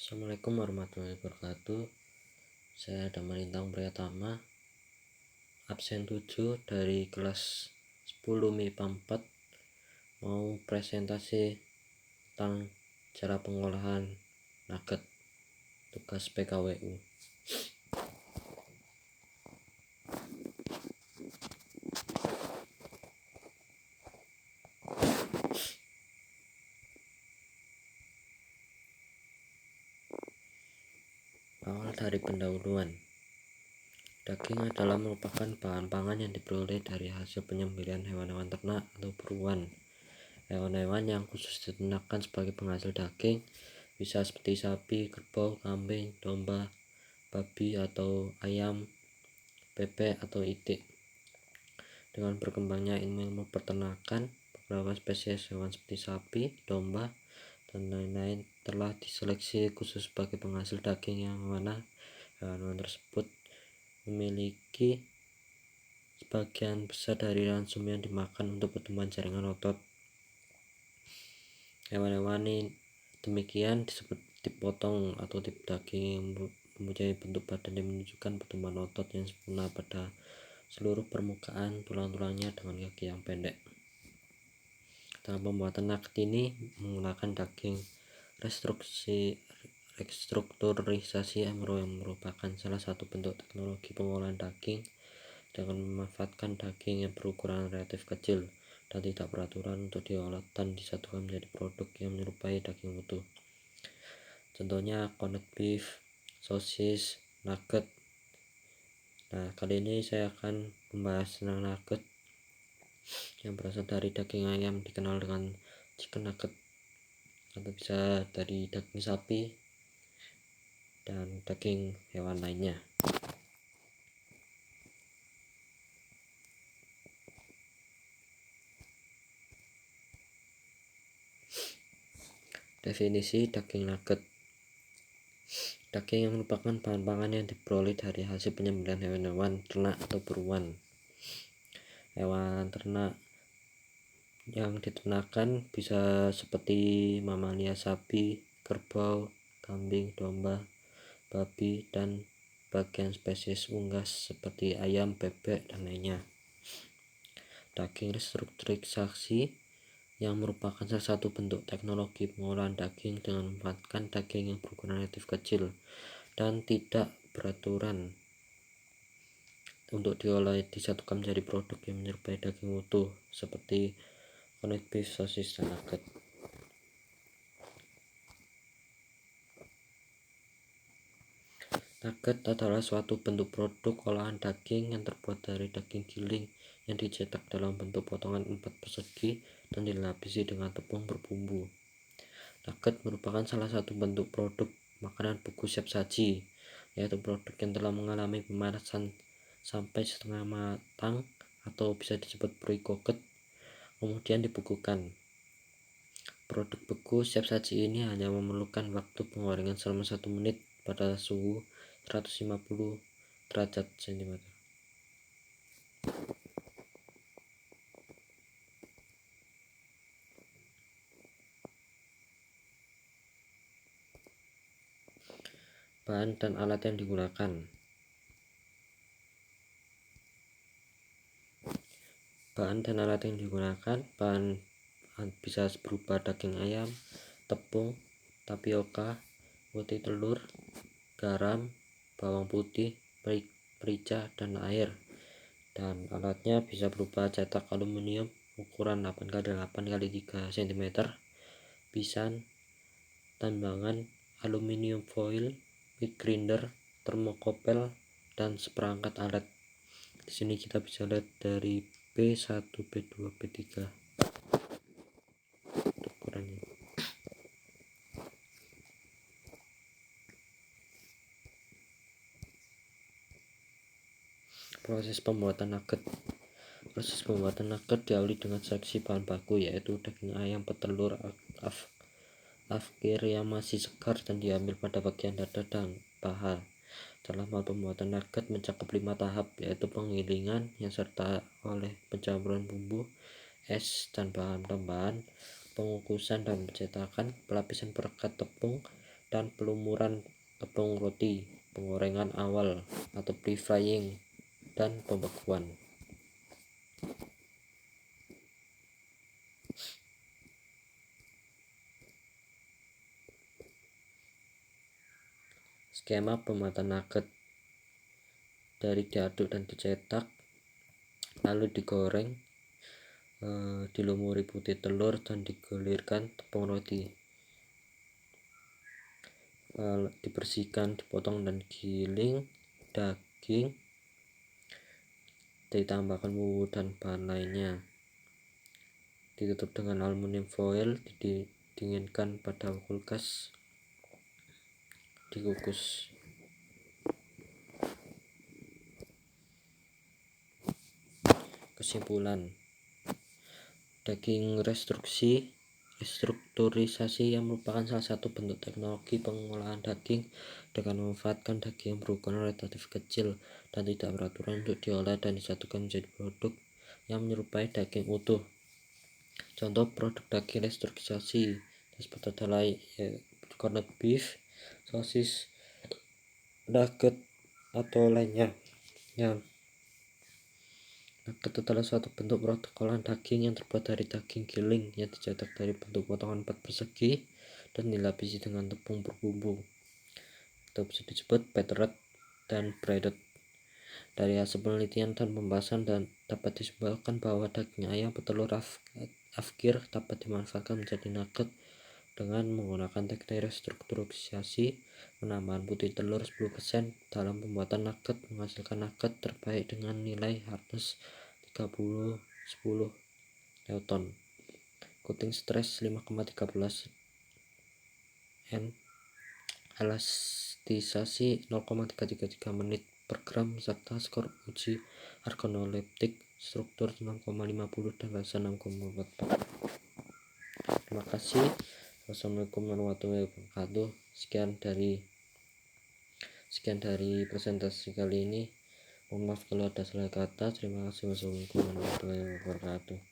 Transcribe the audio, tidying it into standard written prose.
Assalamualaikum warahmatullahi wabarakatuh. Saya Damarintang Priyatama, absen 7 dari kelas 10 MIPA 4, mau presentasi tentang cara pengolahan nugget, tugas PKWU. Awal dari pendahuluan. Daging adalah merupakan bahan pangan yang diperoleh dari hasil penyembelihan hewan-hewan ternak atau buruan. Hewan-hewan yang khusus diternakan sebagai penghasil daging bisa seperti sapi, kerbau, kambing, domba, babi atau ayam, bebek atau itik. Dengan berkembangnya ilmu peternakan, beberapa spesies hewan seperti sapi, domba, dan lain-lain telah diseleksi khusus sebagai penghasil daging, yang mana hewan-hewan tersebut memiliki sebagian besar dari ransum yang dimakan untuk pertumbuhan jaringan otot. Hewan-hewan demikian disebut tip potong atau tip daging yang mempunyai bentuk badan yang menunjukkan pertumbuhan otot yang sempurna pada seluruh permukaan tulang-tulangnya dengan kaki yang pendek. Dalam pembuatan nugget ini menggunakan daging restrukturisasi yang merupakan salah satu bentuk teknologi pengolahan daging dengan memanfaatkan daging yang berukuran relatif kecil dan tidak beraturan untuk diolah dan disatukan menjadi produk yang menyerupai daging utuh. Contohnya corned beef, sosis, nugget. Nah, kali ini saya akan membahas tentang nugget yang berasal dari daging ayam dikenal dengan chicken nugget, atau bisa dari daging sapi dan daging hewan lainnya. Definisi daging nugget. Daging yang merupakan bahan pangan yang diperoleh dari hasil penyembelihan hewan-hewan ternak atau buruan. Hewan ternak yang diternakan bisa seperti mamalia sapi, kerbau, kambing, domba, babi, dan bagian spesies unggas seperti ayam, bebek, dan lainnya. Daging restrukturisasi yang merupakan salah satu bentuk teknologi pengolahan daging dengan memanfaatkan daging yang berukuran relatif kecil dan tidak beraturan untuk diolah disatukan menjadi produk yang menyerupai daging utuh seperti corned beef, sosis, dan nugget. Nugget adalah suatu bentuk produk olahan daging yang terbuat dari daging giling yang dicetak dalam bentuk potongan 4 persegi dan dilapisi dengan tepung berbumbu. Nugget merupakan salah satu bentuk produk makanan beku siap saji, yaitu produk yang telah mengalami pemanasan sampai setengah matang atau bisa disebut pre-cooked, kemudian dibekukan. Produk beku siap saji ini hanya memerlukan waktu penggorengan selama 1 menit pada suhu 150 derajat cm. Bahan dan alat yang digunakan. Bahan dan alat yang digunakan bisa berupa daging ayam, tepung, tapioka, putih telur, garam, bawang putih, merica, dan air. Dan alatnya bisa berupa cetak aluminium ukuran 8x8x3 cm, pisan, tambangan, aluminium foil, meat grinder, termokopel, dan seperangkat alat. Di sini kita bisa lihat dari B1, B2, B3 ukurannya. Proses pembuatan nugget. Proses pembuatan nugget diawali dengan seleksi bahan baku, yaitu daging ayam petelur afkir yang masih segar dan diambil pada bagian dada dan paha. Dalam hal pembuatan nugget mencakup 5 tahap, yaitu penggilingan yang serta oleh pencampuran bumbu, es, dan bahan tambahan, pengukusan dan pencetakan, pelapisan perekat tepung, dan pelumuran tepung roti, penggorengan awal atau pre-frying, dan pembekuan. Skema pembuatan nugget: dari diaduk dan dicetak, lalu digoreng, dilumuri putih telur dan digulirkan tepung roti, dibersihkan, dipotong dan digiling. Daging ditambahkan bumbu dan bahan lainnya, ditutup dengan aluminium foil, didinginkan pada kulkas, dikukus. Kesimpulan: daging restrukturisasi yang merupakan salah satu bentuk teknologi pengolahan daging dengan memanfaatkan daging yang berukuran relatif kecil dan tidak beraturan untuk diolah dan disatukan menjadi produk yang menyerupai daging utuh. Contoh produk daging restrukturisasi seperti adalah corned beef, sosis, nugget atau lainnya. Nugget adalah suatu bentuk produk olahan daging yang terbuat dari daging giling yang dicetak dari bentuk potongan 4 persegi dan dilapisi dengan tepung berbumbu. Itu bisa disebut battered dan breaded. Dari hasil penelitian dan pembahasan dapat disimpulkan bahwa daging ayam bertelur afkir dapat dimanfaatkan menjadi nugget dengan menggunakan teknik restrukturisasi. Penambahan putih telur 10% dalam pembuatan nugget menghasilkan nugget terbaik dengan nilai hardness 30-10 Newton, cooking stress 5,13 N, elastisasi 0,333 menit per gram, serta skor uji organoleptik struktur 6,50 dan rasa 6,44. Terima kasih. Wassalamualaikum warahmatullahi wabarakatuh. Sekian dari presentasi kali ini. Mohon maaf kalau ada salah kata. Terima kasih. Wassalamualaikum warahmatullahi wabarakatuh.